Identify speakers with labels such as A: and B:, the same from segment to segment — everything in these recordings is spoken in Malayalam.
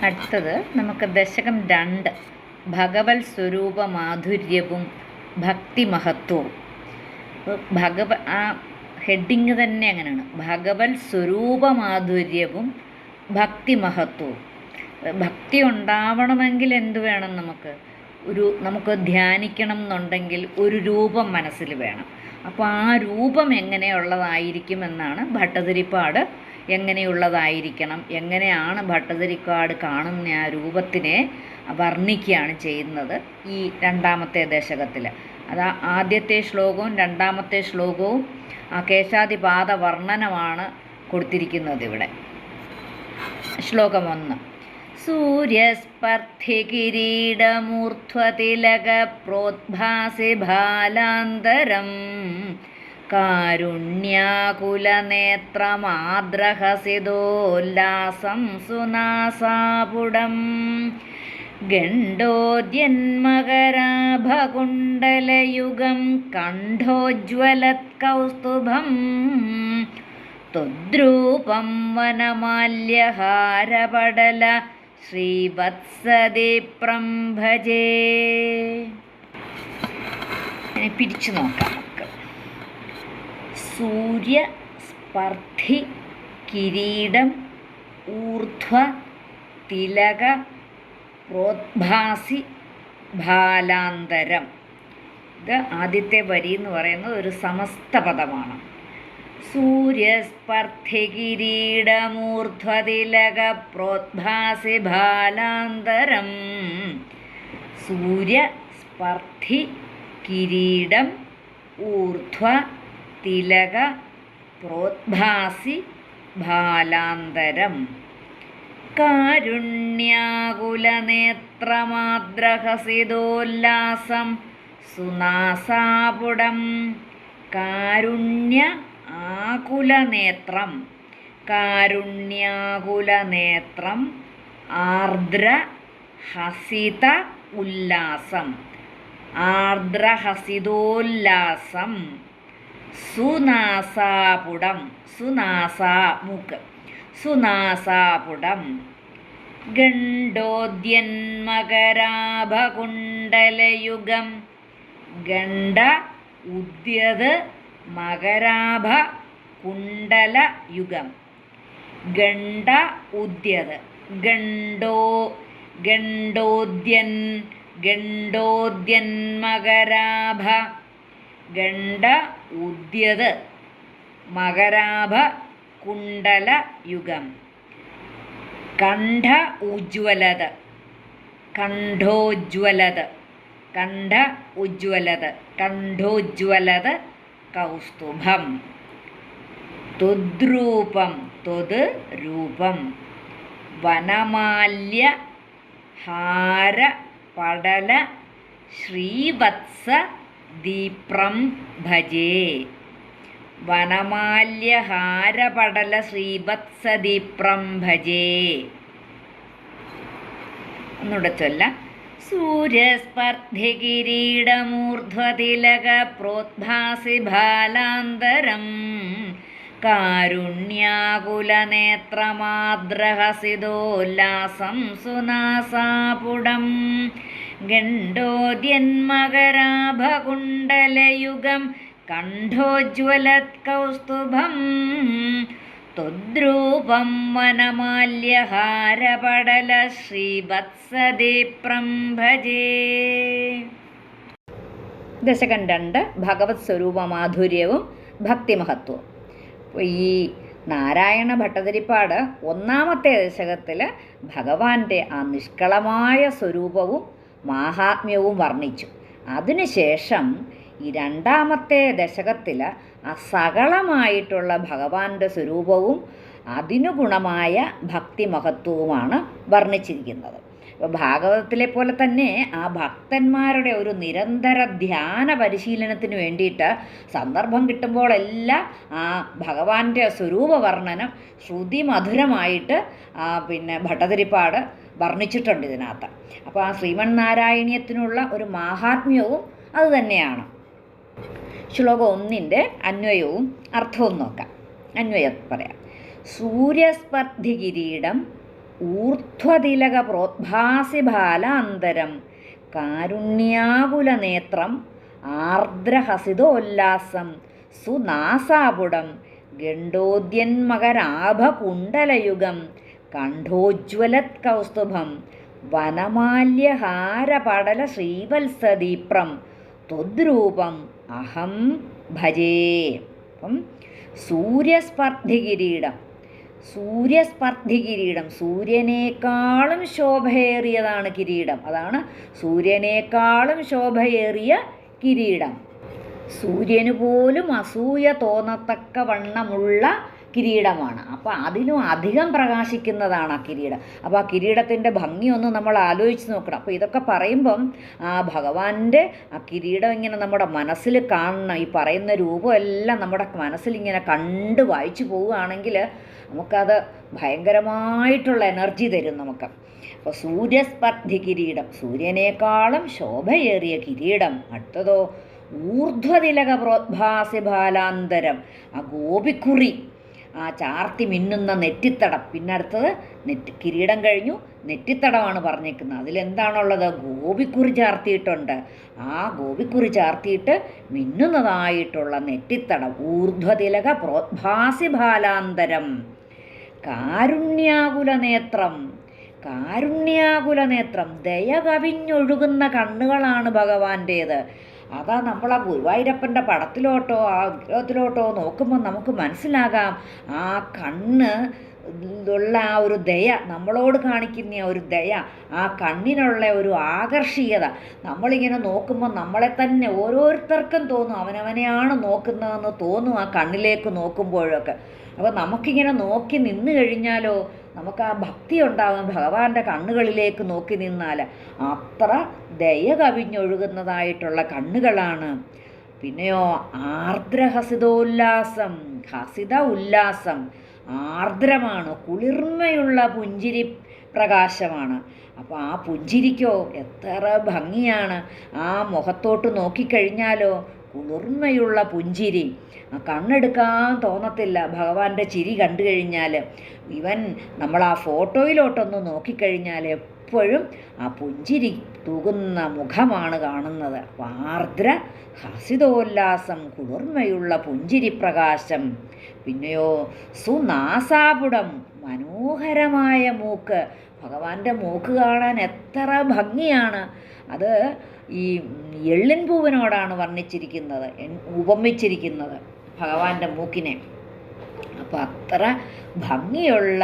A: അടുത്തത് നമുക്ക് ദശകം 2 ഭഗവത് സ്വരൂപ മാധുര്യവും ഭക്തിമഹത്വവും. ആ ഹെഡിങ് തന്നെ അങ്ങനെയാണ്, ഭഗവത് സ്വരൂപ മാധുര്യവും ഭക്തിമഹത്വവും. ഭക്തി ഉണ്ടാവണമെങ്കിൽ എന്ത് വേണം? നമുക്ക് ധ്യാനിക്കണം എന്നുണ്ടെങ്കിൽ ഒരു രൂപം മനസ്സിൽ വേണം. അപ്പോൾ ആ രൂപം എങ്ങനെയുള്ളതായിരിക്കുമെന്നാണ് ഭട്ടതിരിപ്പാട് എങ്ങനെയുള്ളതായിരിക്കണം, എങ്ങനെയാണ് ഭട്ടതിരിപ്പാട് കാണുന്ന ആ രൂപത്തിനെ വർണ്ണിക്കുകയാണ് ചെയ്യുന്നത് ഈ 2ാമത്തെ ദശകത്തിൽ. അത് ആദ്യത്തെ ശ്ലോകവും 2ാമത്തെ ശ്ലോകവും ആ കേശാദിപാദ വർണ്ണനമാണ് കൊടുത്തിരിക്കുന്നത് ഇവിടെ. ശ്ലോകം 1. സൂര്യസ്പർദ്ധികിരീടമൂർധ്വതിലക പ്രോദ്ഭാസി ഭാലാന്തരം കാരുണ്യാകുലനേത്രമാദ്രഹസിതോല്ലാസം സുനാസാപുടം ഗണ്ഡോദ്യന്മകരാഭകുണ്ടലയുഗം കണ്ഠോജ്വലത്കൗസ്തുഭം ത്വദ്രൂപം വനമാല്യഹാരപടല ശ്രീവത്സദീപ്രം ഭജേ. ഇനി പിരിച്ചു നോക്കാം നമുക്ക്. സൂര്യസ്പർദ്ധി കിരീടം ഊർധ്വ തിലക പ്രോദ്ഭാസി ഭാലാന്തരം. ഇത് ആദ്യത്തെ വരി എന്ന് പറയുന്നത് ഒരു സമസ്ത പദമാണ്. സൂര്യസ്പർദ്ധികിരീടമൂർധ്വതിലക പ്രോദ്ഭാസി ഭാലാന്തരം. സൂര്യസ്പർദ്ധി കിരീടം ഊർധ്വ തിലക പ്രോദ്ഭാസി ഭാലാന്തരം കാരുണ്യാകുലനേത്രമാദ്രഹസിതോല്ലാസം സുനാസാപുടം. കാരുണ്യാകുലനേത്രം ആർദ്രഹസിത ഉല്ലാസം ആർദ്രഹസിതോല്ലാസം സുനാസാപുടം സുനാസാപുടം ഗണ്ഡോദ്യന്മകരാഭകുണ്ടലയുഗം ഗണ്ഡ ഉദ്യത് മകരാഭ കുണ്ടലയുഗം ഗണ്ഡ ഉദ്യത് ഗണ്ഡോദ്യന്മകരാഭ ഗണ്ഡ ഉദ്യത് മകരാഭ കുണ്ടലയുഗം കണ്ഠ ഉജ്വലത് കൗസ്തുഭം ത്വദ്രൂപം രൂപം വനമാല്യ ഹാരപടല ശ്രീവത്സ ദീപ്രം ഭജേ. വനമാല്യഹാരപടല ശ്രീവത്സദീപ്രം ഭജേ. ഒന്നുകൂടെ ചൊല്ലാം. സൂര്യസ്പർദ്ധികിരീടമൂർധ്വതിലക പ്രോദ്ഭാസി ഭാലാന്തരം കാരുണ്യാകുലനേത്രമാദ്രഹസിതോല്ലാസം സുനാസാപുടം ഗണ്ഡോദ്യന്മകരാഭകുണ്ടലയുഗം കണ്ഠോജ്വലത്കൗസ്തുഭം ത്വദ്രൂപം വനമാല്യഹാരപടല ശ്രീവത്സദീപ്രം ഭജേ. ദശകം 2 ഭഗവത് സ്വരൂപ മാധുര്യവും ഭക്തിമഹത്വവും. ഈ നാരായണ ഭട്ടതിരിപ്പാട് 1ാമത്തെ ദശകത്തിൽ ഭഗവാന്റെ ആ നിഷ്കളമായ സ്വരൂപവും മാഹാത്മ്യവും വർണ്ണിച്ചു. അതിനുശേഷം ഈ 2ാമത്തെ ദശകത്തിൽ അസകളമായിട്ടുള്ള ഭഗവാന്റെ സ്വരൂപവും അതിനു ഗുണമായ ഭക്തിമഹത്വവുമാണ് വർണ്ണിച്ചിരിക്കുന്നത്. അപ്പോൾ ഭാഗവതത്തിലെ പോലെ തന്നെ ആ ഭക്തന്മാരുടെ ഒരു നിരന്തര ധ്യാന പരിശീലനത്തിന് വേണ്ടിയിട്ട് സന്ദർഭം കിട്ടുമ്പോഴെല്ലാം ആ ഭഗവാന്റെ സ്വരൂപ വർണ്ണനം ശ്രുതിമധുരമായിട്ട് ഭട്ടതിരിപ്പാട് വർണ്ണിച്ചിട്ടുണ്ട് ഇതിനകത്ത്. അപ്പോൾ ആ ശ്രീമന്നാരായണീയത്തിനുള്ള ഒരു മാഹാത്മ്യവും അതുതന്നെയാണ്. ശ്ലോകം 1 അന്വയവും അർത്ഥവും നോക്കാം. അന്വയം പറയാം. സൂര്യസ്പർദ്ധി കിരീടം ഊർധ്വതിലക പ്രോദ്ഭാസിഭാലാന്തരം കാരുണ്യാകുലനേത്രം ആർദ്രഹസിതോല്ലാസം സുനാസാപുടം ഗണ്ഡോദ്യന്മകരാഭകുണ്ടലയുഗം കണ്ഠോജ്വലത് കൗസ്തുഭം വനമാല്യഹാരപടല ശ്രീവത്സദീപ്രം ത്വദ്രൂപം അഹം ഭജേ. അപ്പം സൂര്യസ്പർദ്ധികിരീടം, സൂര്യസ്പർദ്ധികിരീടം, സൂര്യനേക്കാളും ശോഭയേറിയതാണ് കിരീടം. അതാണ് സൂര്യനേക്കാളും ശോഭയേറിയ കിരീടം. സൂര്യന് പോലും അസൂയ തോന്നത്തക്ക വണ്ണമുള്ള കിരീടമാണ്. അപ്പോൾ അതിലും അധികം പ്രകാശിക്കുന്നതാണ് ആ കിരീടം. അപ്പോൾ ആ കിരീടത്തിൻ്റെ ഭംഗിയൊന്ന് നമ്മൾ ആലോചിച്ച് നോക്കണം. അപ്പോൾ ഇതൊക്കെ പറയുമ്പം ആ ഭഗവാന്റെ ആ കിരീടം ഇങ്ങനെ നമ്മുടെ മനസ്സിൽ കാണണം. ഈ പറയുന്ന രൂപമെല്ലാം നമ്മുടെ മനസ്സിലിങ്ങനെ കണ്ട് വായിച്ചു പോവുകയാണെങ്കിൽ നമുക്കത് ഭയങ്കരമായിട്ടുള്ള എനർജി തരും നമുക്ക്. അപ്പോൾ സൂര്യസ്പർദ്ധി കിരീടം, സൂര്യനേക്കാളും ശോഭയേറിയ കിരീടം. അടുത്തതോ ഊർധ്വതിലക പ്രോദ്ഭാസിഭാലാന്തരം, ആ ഗോപിക്കുറി, ആ ചാർത്തി മിന്നുന്ന നെറ്റിത്തടം. പിന്നെ അടുത്തത് കിരീടം കഴിഞ്ഞു നെറ്റിത്തടമാണ് പറഞ്ഞേക്കുന്നത്. അതിലെന്താണുള്ളത്? ഗോപിക്കുറി ചാർത്തിയിട്ടുണ്ട്. ആ ഗോപിക്കുറി ചാർത്തിയിട്ട് മിന്നുന്നതായിട്ടുള്ള നെറ്റിത്തടം. ഊർധ്വതിലക പ്രോദ്ഭാസിഭാലാന്തരം കാരുണ്യാകുലനേത്രം, കാരുണ്യാകുലനേത്രം, ദയ കവിഞ്ഞൊഴുകുന്ന കണ്ണുകളാണ് ഭഗവാന്റേത്. അതാ നമ്മൾ ആ ഗുരുവായൂരപ്പൻ്റെ പടത്തിലോട്ടോ ആ വിഗ്രഹത്തിലോട്ടോ നോക്കുമ്പോൾ നമുക്ക് മനസ്സിലാകാം ആ കണ്ണ് ഉള്ള ആ ഒരു ദയ, നമ്മളോട് കാണിക്കുന്ന ആ ഒരു ദയ, ആ കണ്ണിനുള്ള ഒരു ആകർഷീയത. നമ്മളിങ്ങനെ നോക്കുമ്പോൾ നമ്മളെ തന്നെ ഓരോരുത്തർക്കും തോന്നും അവനവനെയാണ് നോക്കുന്നതെന്ന് തോന്നും ആ കണ്ണിലേക്ക് നോക്കുമ്പോഴൊക്കെ. അപ്പോൾ നമുക്കിങ്ങനെ നോക്കി നിന്ന് കഴിഞ്ഞാലോ നമുക്ക് ആ ഭക്തി ഉണ്ടാകും ഭഗവാന്റെ കണ്ണുകളിലേക്ക് നോക്കി നിന്നാൽ. അത്ര ദയ കവിഞ്ഞൊഴുകുന്നതായിട്ടുള്ള കണ്ണുകളാണ്. പിന്നെയോ ആർദ്രഹസിതോല്ലാസം, ഹസിത ഉല്ലാസം, ആർദ്രമാണ്, കുളിർമയുള്ള പുഞ്ചിരി പ്രകാശമാണ്. അപ്പോൾ ആ പുഞ്ചിരിക്കോ എത്ര ഭംഗിയാണ്. ആ മുഖത്തോട്ട് നോക്കിക്കഴിഞ്ഞാലോ കുളിർമയുള്ള പുഞ്ചിരി, ആ കണ്ണെടുക്കാൻ തോന്നത്തില്ല ഭഗവാന്റെ ചിരി കണ്ടു കഴിഞ്ഞാൽ. ഇവൻ നമ്മൾ ആ ഫോട്ടോയിലോട്ടൊന്ന് നോക്കിക്കഴിഞ്ഞാൽ എപ്പോഴും ആ പുഞ്ചിരി തൂകുന്ന മുഖമാണ് കാണുന്നത്. ആർദ്ര ഹസിതോല്ലാസം, കുളിർമയുള്ള പുഞ്ചിരി പ്രകാശം. പിന്നെയോ സുനാസാപുടം, മനോഹരമായ മൂക്ക്. ഭഗവാന്റെ മൂക്ക് കാണാൻ എത്ര ഭംഗിയാണ്. അത് ഈ എള്ളിൻ പൂവിനോടാണ് വർണ്ണിച്ചിരിക്കുന്നത്, ഉപമിച്ചിരിക്കുന്നത് ഭഗവാന്റെ മൂക്കിനെ. അപ്പോൾ അത്ര ഭംഗിയുള്ള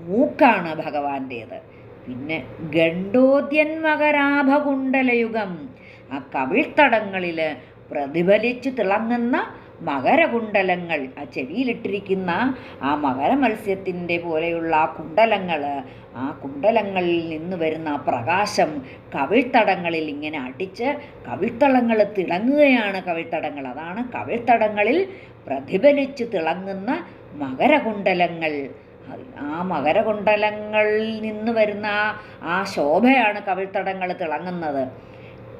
A: മൂക്കാണ് ഭഗവാന്റേത്. പിന്നെ ഗണ്ഡോദ്യന്മകരാഭകുണ്ടലയുഗം, ആ കവിൾത്തടങ്ങളിൽ പ്രതിഫലിച്ചു തിളങ്ങുന്ന മകരകുണ്ടലങ്ങൾ, ആ ചെവിയിലിട്ടിരിക്കുന്ന ആ മകരമത്സ്യത്തിൻ്റെ പോലെയുള്ള ആ കുണ്ടലങ്ങൾ, ആ കുണ്ടലങ്ങളിൽ നിന്ന് വരുന്ന ആ പ്രകാശം കവിൾത്തടങ്ങളിൽ ഇങ്ങനെ അടിച്ച് കവിൾത്തടങ്ങൾ തിളങ്ങുകയാണ്. കവിൾത്തടങ്ങൾ, അതാണ് കവിൾത്തടങ്ങളിൽ പ്രതിഫലിച്ചു തിളങ്ങുന്ന മകരകുണ്ടലങ്ങൾ. ആ മകരകുണ്ടലങ്ങളിൽ നിന്ന് വരുന്ന ആ ശോഭയാണ് കവിൾത്തടങ്ങൾ തിളങ്ങുന്നത്.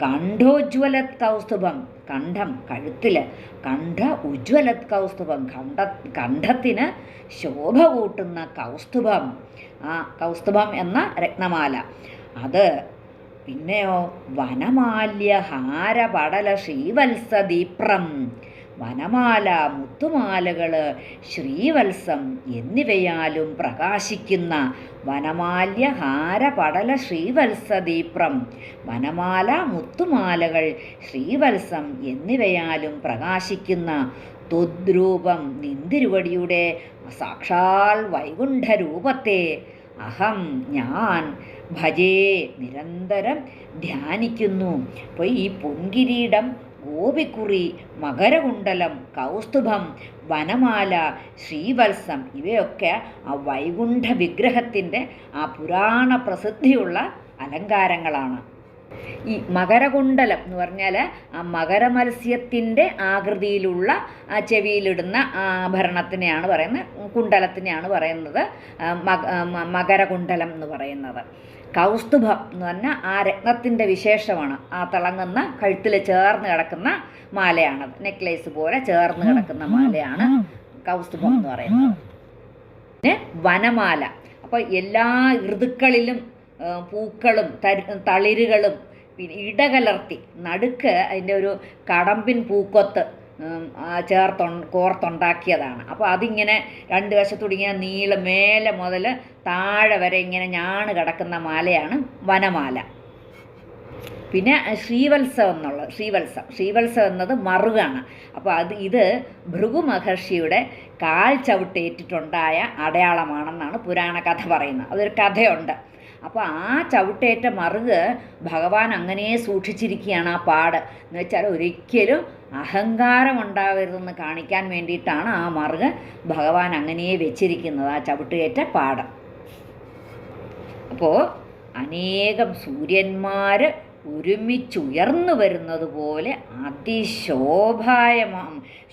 A: കണ്ഠോജ്വലത് കൗസ്തുഭം, കണ്ഠം കഴുത്തിൽ, കണ്ഠ ഉജ്വലത് കൗസ്തുഭം, കണ്ഠത്തിന് ശോഭ കൂട്ടുന്ന കൗസ്തുഭം, ആ കൗസ്തുഭം എന്ന രത്നമാല അത്. പിന്നെയോ വനമാല്യഹാരപടല ശ്രീവത്സദീപ്രം, വനമാല, മുത്തുമാലകൾ, ശ്രീവത്സം എന്നിവയാലും പ്രകാശിക്കുന്ന വനമാല്യഹാരപടല ശ്രീവത്സദീപ്രം, വനമാല, മുത്തുമാലകൾ, ശ്രീവത്സം എന്നിവയാലും പ്രകാശിക്കുന്ന ത്വദ്രൂപം, നിന്തിരുവടിയുടെ സാക്ഷാൽ വൈകുണ്ഠരൂപത്തെ അഹം, ഞാൻ ഭജേ, നിരന്തരം ധ്യാനിക്കുന്നു. അപ്പോൾ ഈ പൊൻകിരീടം, ഗോപിക്കുറി, മകരകുണ്ടലം, കൗസ്തുഭം, വനമാല, ശ്രീവത്സം ഇവയൊക്കെ ആ വൈകുണ്ഠ വിഗ്രഹത്തിൻ്റെ ആ പുരാണ പ്രസിദ്ധിയുള്ള അലങ്കാരങ്ങളാണ്. ഈ മകരകുണ്ടലം എന്ന് പറഞ്ഞാൽ ആ മകരമത്സ്യത്തിൻ്റെ ആകൃതിയിലുള്ള ആ ചെവിയിലിടുന്ന ആഭരണത്തിനെയാണ് പറയുന്നത്, കുണ്ടലത്തിനെയാണ് പറയുന്നത് മകരകുണ്ടലം എന്ന് പറയുന്നത്. കൗസ്തുഭം എന്ന് പറഞ്ഞാൽ ആ രത്നത്തിൻ്റെ വിശേഷമാണ്. ആ തിളങ്ങുന്ന കഴുത്തിൽ ചേർന്ന് കിടക്കുന്ന മാലയാണ്, നെക്ലേസ് പോലെ ചേർന്ന് കിടക്കുന്ന മാലയാണ് കൗസ്തുഭം എന്ന് പറയുന്നത്. പിന്നെ വനമാല, അപ്പോൾ എല്ലാ ഋതുക്കളിലും പൂക്കളും തളിരുകളും പിന്നെ ഇടകലർത്തി നടുക്ക് അതിൻ്റെ ഒരു കടമ്പിൻ പൂക്കൊത്ത് കോർത്തുണ്ടാക്കിയതാണ്. അപ്പോൾ അതിങ്ങനെ രണ്ട് വശത്തൂടി ഇങ്ങനെ മേലെ മുതൽ താഴെ വരെ ഇങ്ങനെ ഞാണ് കിടക്കുന്ന മാലയാണ് വനമാല. പിന്നെ ശ്രീവത്സം എന്നത് മറുകാണ്. അപ്പോൾ ഇത് ഭൃഗു മഹർഷിയുടെ കാൽ ചവിട്ടേറ്റിട്ടുണ്ടായ അടയാളമാണെന്നാണ് പുരാണ കഥ പറയുന്നത്. അതൊരു കഥയുണ്ട്. അപ്പോൾ ആ ചവിട്ടേറ്റ മറുക് ഭഗവാൻ അങ്ങനെ സൂക്ഷിച്ചിരിക്കുകയാണ് ആ പാട്. എന്ന് വെച്ചാൽ ഒരിക്കലും അഹങ്കാരം ഉണ്ടാവരുതെന്ന് കാണിക്കാൻ വേണ്ടിയിട്ടാണ് ആ മറുക് ഭഗവാൻ അങ്ങനെ വെച്ചിരിക്കുന്നത്, ആ ചവിട്ടേറ്റ പാട്. അപ്പോൾ അനേകം സൂര്യന്മാർ ഒരുമിച്ചുയർന്നു വരുന്നത് പോലെ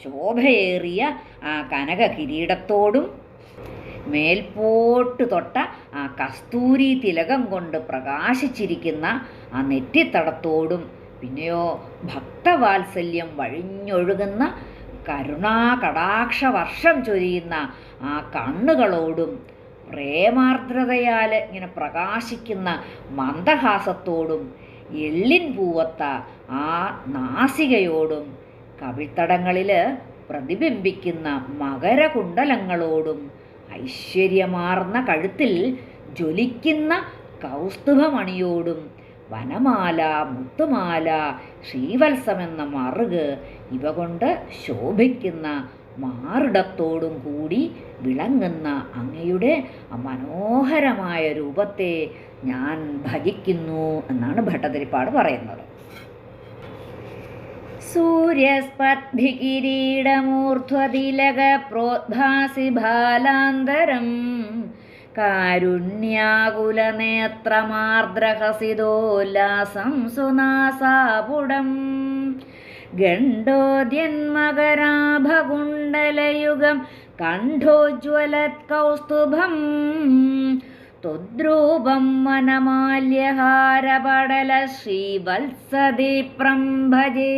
A: ശോഭയേറിയ ആ കനക കിരീടത്തോടും മേൽപോട്ട് തൊട്ട ആ കസ്തൂരി തിലകം കൊണ്ട് പ്രകാശിച്ചിരിക്കുന്ന ആ നെറ്റിത്തടത്തോടും പിന്നെയോ ഭക്തവാത്സല്യം വഴിഞ്ഞൊഴുകുന്ന കരുണാകടാക്ഷ വർഷം ചൊരിയുന്ന ആ കണ്ണുകളോടും പ്രേമാർദ്രതയാൽ ഇങ്ങനെ പ്രകാശിക്കുന്ന മന്ദഹാസത്തോടും എള്ളിൻ പൂവത്ത ആ നാസികയോടും കവിൾത്തടങ്ങളിൽ പ്രതിബിംബിക്കുന്ന മകരകുണ്ടലങ്ങളോടും ഐശ്വര്യമാർന്ന കഴുത്തിൽ ജ്വലിക്കുന്ന കൗസ്തുഭമണിയോടും വനമാല, മുത്തുമാല, ശ്രീവത്സമെന്ന മറുക് ഇവ കൊണ്ട് ശോഭിക്കുന്ന മാറിടത്തോടും കൂടി വിളങ്ങുന്ന അങ്ങയുടെ മനോഹരമായ രൂപത്തെ ഞാൻ ഭജിക്കുന്നു എന്നാണ് ഭട്ടതിരിപ്പാട് പറയുന്നത്. സൂര്യസ്പർദ്ധികിരീടമൂർധ്വതിലക പ്രോദ്ഭാസി ബാലാന്തരം കാരുണ്യാകുലനേത്രമാർദ്രഹസിതോല്ലാസം സുനാസാപുടം ഗണ്ഡോദ്യന്മകരാഭകുണ്ടലയുഗം കണ്ഠോജ്വലത്കൗസ്തുഭം ത്വദ്രൂപം വനമാല്യഹാരപടല ശ്രീവത്സദീപ്രം ഭജേ.